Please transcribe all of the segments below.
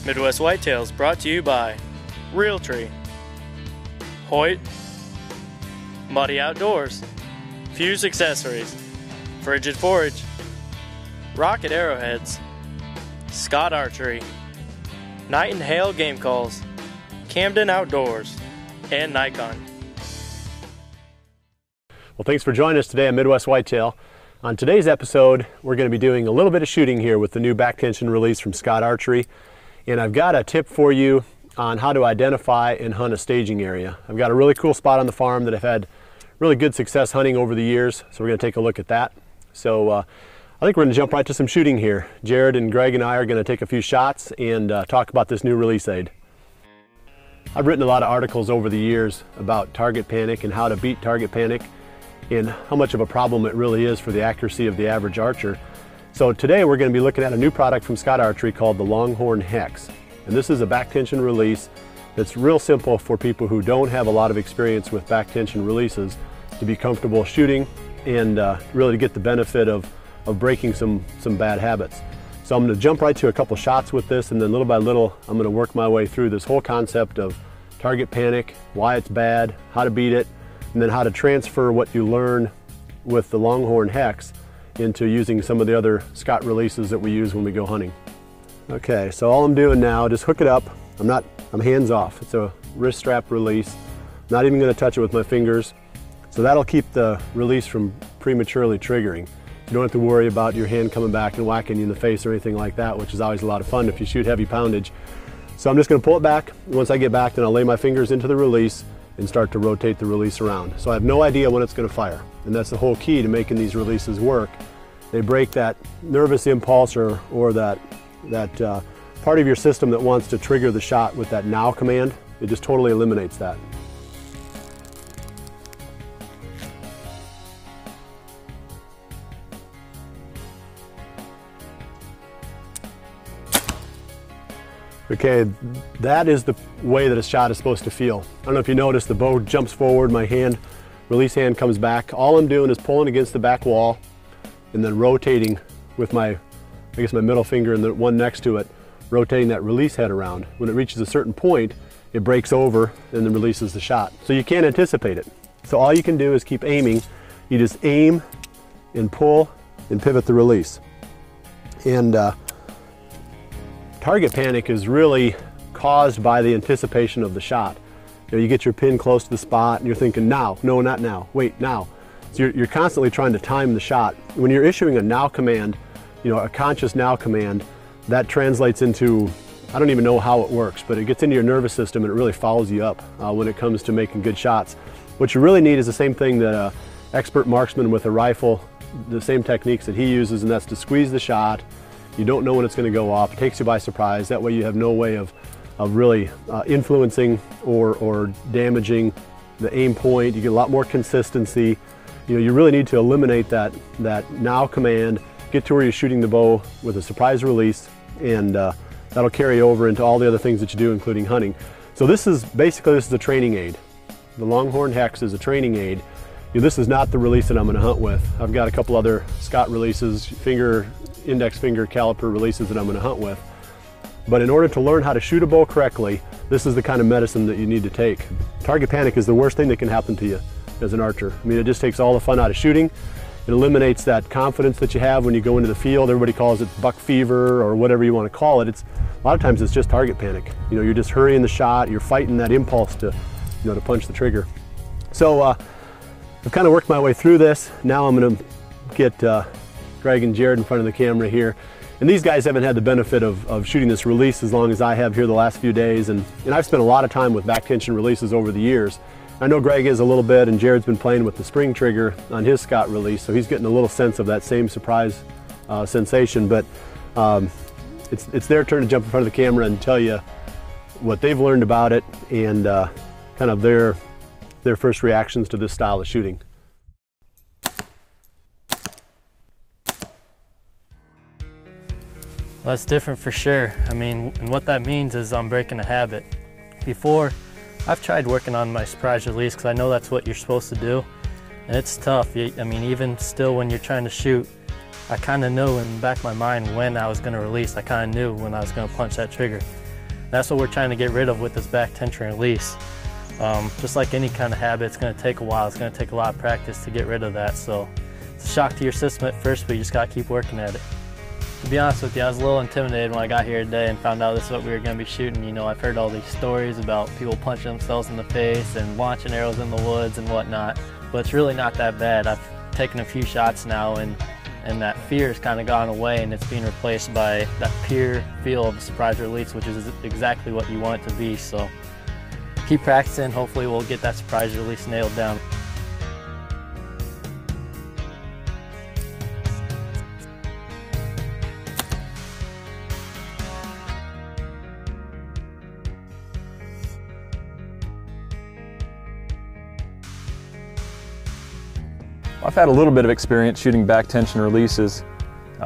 Midwest Whitetail is brought to you by Realtree, Hoyt, Muddy Outdoors, Fuse Accessories, Frigid Forage, Rocket Arrowheads, Scott Archery, Night and Hail Game Calls, Camden Outdoors, and Nikon. Well, thanks for joining us today on Midwest Whitetail. On today's episode, we're going to be doing a little bit of shooting here with the new back tension release from Scott Archery. And I've got a tip for you on how to identify and hunt a staging area. I've got a really cool spot on the farm that I've had really good success hunting over the years, so we're going to take a look at that. So I think we're going to jump right to some shooting here. Jared and Greg and I are going to take a few shots and talk about this new release aid. I've written a lot of articles over the years about target panic and how to beat target panic and how much of a problem it really is for the accuracy of the average archer. So today we're going to be looking at a new product from Scott Archery called the Longhorn Hex. And this is a back tension release that's real simple for people who don't have a lot of experience with back tension releases to be comfortable shooting and really to get the benefit of breaking some bad habits. So I'm going to jump right to a couple shots with this, and then little by little I'm going to work my way through this whole concept of target panic, why it's bad, how to beat it, and then how to transfer what you learn with the Longhorn Hex into using some of the other Scott releases that we use when we go hunting. Okay, so all I'm doing now, just hook it up. I'm hands off. It's a wrist strap release. Not even going to touch it with my fingers. So that'll keep the release from prematurely triggering. You don't have to worry about your hand coming back and whacking you in the face or anything like that, which is always a lot of fun if you shoot heavy poundage. So I'm just going to pull it back. Once I get back, then I'll lay my fingers into the release and start to rotate the release around. So I have no idea when it's going to fire. And that's the whole key to making these releases work. They break that nervous impulse or that part of your system that wants to trigger the shot with that now command. It just totally eliminates that. Okay, that is the way that a shot is supposed to feel. I don't know if you noticed, the bow jumps forward, my release hand comes back. All I'm doing is pulling against the back wall and then rotating with my middle finger and the one next to it, rotating that release head around. When it reaches a certain point, it breaks over and then releases the shot. So you can't anticipate it. So all you can do is keep aiming. You just aim and pull and pivot the release. And target panic is really caused by the anticipation of the shot. You get your pin close to the spot and you're thinking, now, no, not now, wait, now. So you're constantly trying to time the shot. When you're issuing a now command, a conscious now command, that translates into, I don't even know how it works, but it gets into your nervous system and it really follows you up when it comes to making good shots. What you really need is the same thing that an expert marksman with a rifle, the same techniques that he uses, and that's to squeeze the shot. You don't know when it's going to go off. It takes you by surprise. That way you have no way of really influencing or damaging the aim point. You get a lot more consistency. You really need to eliminate that now command, get to where you're shooting the bow with a surprise release, and that'll carry over into all the other things that you do, including hunting. So this is a training aid. The Longhorn Hex is a training aid. This is not the release that I'm going to hunt with. I've got a couple other Scott releases, index finger caliper releases that I'm going to hunt with. But in order to learn how to shoot a bow correctly, this is the kind of medicine that you need to take. Target panic is the worst thing that can happen to you as an archer. I mean, it just takes all the fun out of shooting. It eliminates that confidence that you have when you go into the field. Everybody calls it buck fever or whatever you want to call it. A lot of times it's just target panic. You're just hurrying the shot. You're fighting that impulse to punch the trigger. So I've kind of worked my way through this. Now I'm going to get Greg and Jared in front of the camera here. And these guys haven't had the benefit of shooting this release as long as I have here the last few days. And I've spent a lot of time with back tension releases over the years. I know Greg is a little bit, and Jared's been playing with the spring trigger on his Scott release, so he's getting a little sense of that same surprise sensation. But it's their turn to jump in front of the camera and tell you what they've learned about it and kind of their first reactions to this style of shooting. Well, that's different for sure. I mean, and what that means is I'm breaking a habit. Before, I've tried working on my surprise release because I know that's what you're supposed to do, and it's tough. I mean, even still when you're trying to shoot, I kind of knew in the back of my mind when I was going to release. I kind of knew when I was going to punch that trigger. That's what we're trying to get rid of with this back tension release. Just like any kind of habit, it's going to take a while. It's going to take a lot of practice to get rid of that. So it's a shock to your system at first, but you just got to keep working at it. To be honest with you, I was a little intimidated when I got here today and found out this is what we were going to be shooting. You know, I've heard all these stories about people punching themselves in the face and launching arrows in the woods and whatnot, but it's really not that bad. I've taken a few shots now, and that fear has kind of gone away, and it's being replaced by that pure feel of surprise release, which is exactly what you want it to be. So keep practicing. Hopefully we'll get that surprise release nailed down. I've had a little bit of experience shooting back tension releases.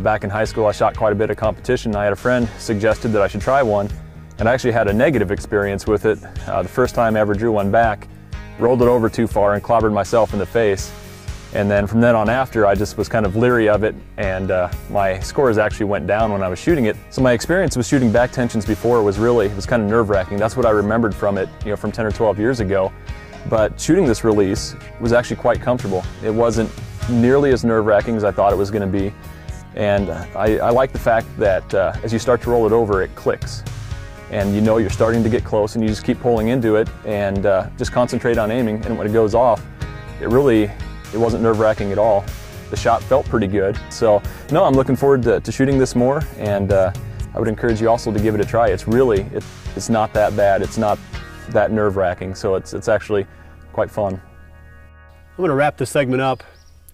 Back in high school, I shot quite a bit of competition. I had a friend suggested that I should try one, and I actually had a negative experience with it. The first time I ever drew one back, rolled it over too far and clobbered myself in the face. And then from then on after, I just was kind of leery of it, and my scores actually went down when I was shooting it. So my experience with shooting back tensions before was kind of nerve-wracking. That's what I remembered from it, you know, from 10 or 12 years ago. But shooting this release was actually quite comfortable. It wasn't nearly as nerve-wracking as I thought it was going to be. And I like the fact that as you start to roll it over, it clicks. And you know you're starting to get close, and you just keep pulling into it and just concentrate on aiming. And when it goes off, it wasn't nerve-wracking at all. The shot felt pretty good. So no, I'm looking forward to shooting this more, and I would encourage you also to give it a try. It's not that bad. It's not that nerve-wracking, so it's actually quite fun. I'm going to wrap this segment up.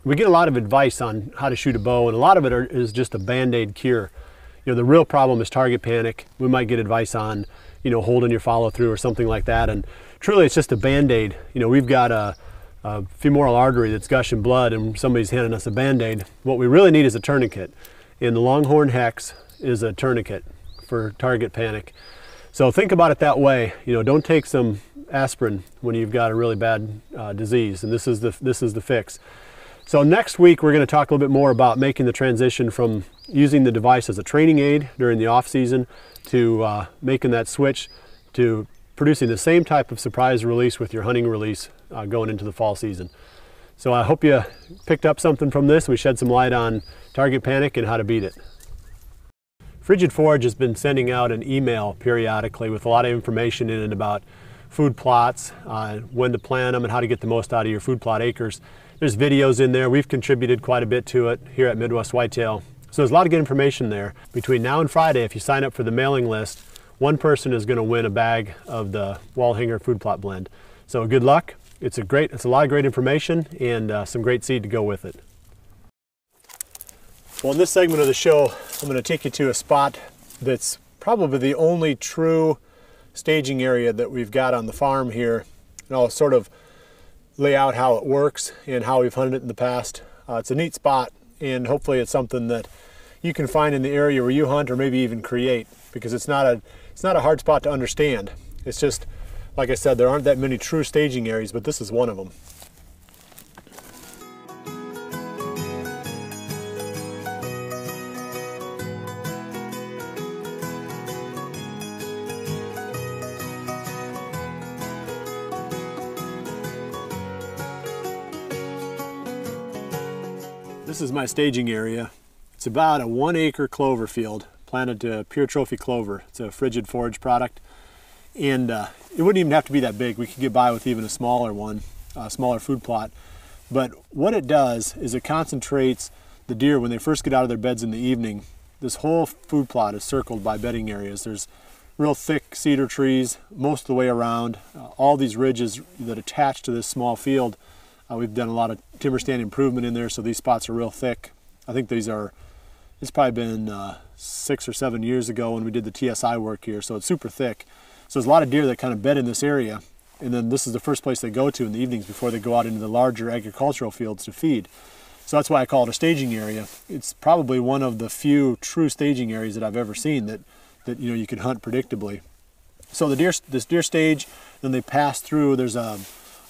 We get a lot of advice on how to shoot a bow, and a lot of it is just a band-aid cure. You know, the real problem is target panic. We might get advice on, you know, holding your follow-through or something like that, and truly it's just a band-aid. You know, we've got a femoral artery that's gushing blood, and somebody's handing us a band-aid. What we really need is a tourniquet, and the Longhorn Hex is a tourniquet for target panic. So think about it that way. You know, don't take some aspirin when you've got a really bad disease, and this is the fix. So next week we're going to talk a little bit more about making the transition from using the device as a training aid during the off season to making that switch to producing the same type of surprise release with your hunting release going into the fall season. So I hope you picked up something from this. We shed some light on target panic and how to beat it. Frigid Forage has been sending out an email periodically with a lot of information in it about food plots, when to plant them, and how to get the most out of your food plot acres. There's videos in there. We've contributed quite a bit to it here at Midwest Whitetail. So there's a lot of good information there. Between now and Friday, if you sign up for the mailing list, one person is going to win a bag of the Wall Hanger Food Plot Blend. So good luck. It's a lot of great information and some great seed to go with it. Well, in this segment of the show, I'm going to take you to a spot that's probably the only true staging area that we've got on the farm here. And I'll sort of lay out how it works and how we've hunted it in the past. It's a neat spot, and hopefully it's something that you can find in the area where you hunt or maybe even create, because it's not a hard spot to understand. It's just, like I said, there aren't that many true staging areas, but this is one of them. This is my staging area. It's about a 1 acre clover field planted to pure trophy clover. It's a Frigid Forage product, and it wouldn't even have to be that big. We could get by with even a smaller one, a smaller food plot. But what it does is it concentrates the deer when they first get out of their beds in the evening. This whole food plot is circled by bedding areas. There's real thick cedar trees most of the way around. All these ridges that attach to this small field, we've done a lot of timber stand improvement in there, so these spots are real thick. I think it's probably been 6 or 7 years ago when we did the TSI work here, so it's super thick. So there's a lot of deer that kind of bed in this area, and then this is the first place they go to in the evenings before they go out into the larger agricultural fields to feed. So that's why I call it a staging area. It's probably one of the few true staging areas that I've ever seen that you know, you can hunt predictably. So this deer stage, then they pass through. There's a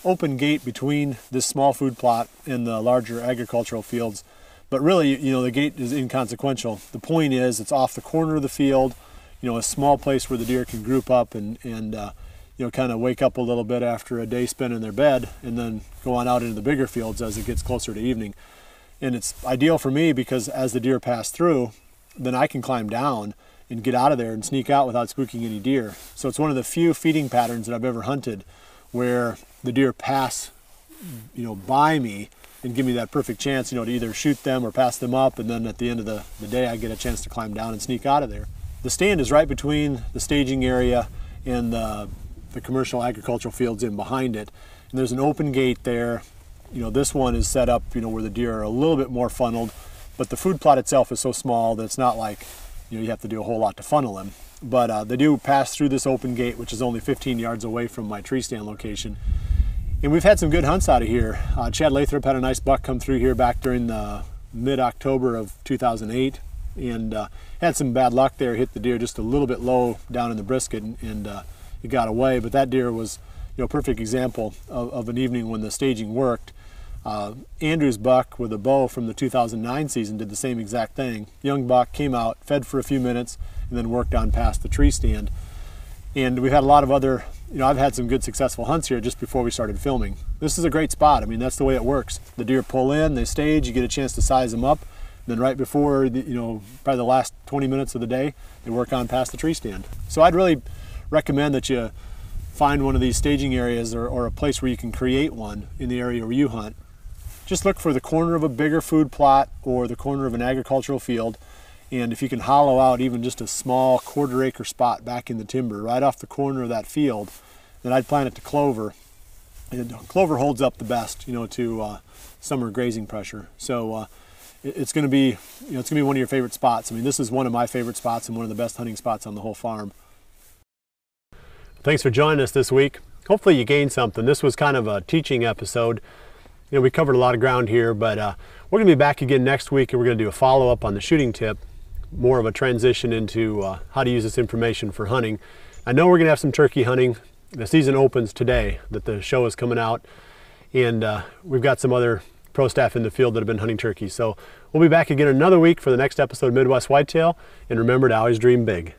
open gate between this small food plot and the larger agricultural fields, but really, you know, the gate is inconsequential. The point is, it's off the corner of the field. a small place where the deer can group up and kind of wake up a little bit after a day spent in their bed, and then go on out into the bigger fields as it gets closer to evening. And it's ideal for me because as the deer pass through, then I can climb down and get out of there and sneak out without spooking any deer. So it's one of the few feeding patterns that I've ever hunted where the deer pass by me and give me that perfect chance to either shoot them or pass them up, and then at the end of the day I get a chance to climb down and sneak out of there. The stand is right between the staging area and the commercial agricultural fields in behind it, and there's an open gate there. This one is set up where the deer are a little bit more funneled, but the food plot itself is so small that it's not like you have to do a whole lot to funnel them. But they do pass through this open gate, which is only 15 yards away from my tree stand location. And we've had some good hunts out of here. Chad Lathrop had a nice buck come through here back during the mid-October of 2008, and had some bad luck there, hit the deer just a little bit low down in the brisket, and it got away. But that deer was a perfect example of an evening when the staging worked. Andrew's buck with a bow from the 2009 season did the same exact thing. Young buck came out, fed for a few minutes, and then worked on past the tree stand. And we've had a lot of other, I've had some good successful hunts here just before we started filming. This is a great spot. I mean, that's the way it works. The deer pull in, they stage, you get a chance to size them up, and then right before, probably the last 20 minutes of the day, they work on past the tree stand. So I'd really recommend that you find one of these staging areas or a place where you can create one in the area where you hunt. Just look for the corner of a bigger food plot or the corner of an agricultural field, and if you can hollow out even just a small quarter-acre spot back in the timber right off the corner of that field, then I'd plant it to clover. And clover holds up the best, to summer grazing pressure. So it's going to be, one of your favorite spots. I mean, this is one of my favorite spots and one of the best hunting spots on the whole farm. Thanks for joining us this week. Hopefully you gained something. This was kind of a teaching episode. We covered a lot of ground here, but we're going to be back again next week, and we're going to do a follow-up on the shooting tip, more of a transition into how to use this information for hunting. I know we're going to have some turkey hunting. The season opens today that the show is coming out, and we've got some other pro staff in the field that have been hunting turkey. So we'll be back again another week for the next episode of Midwest Whitetail, and remember to always dream big.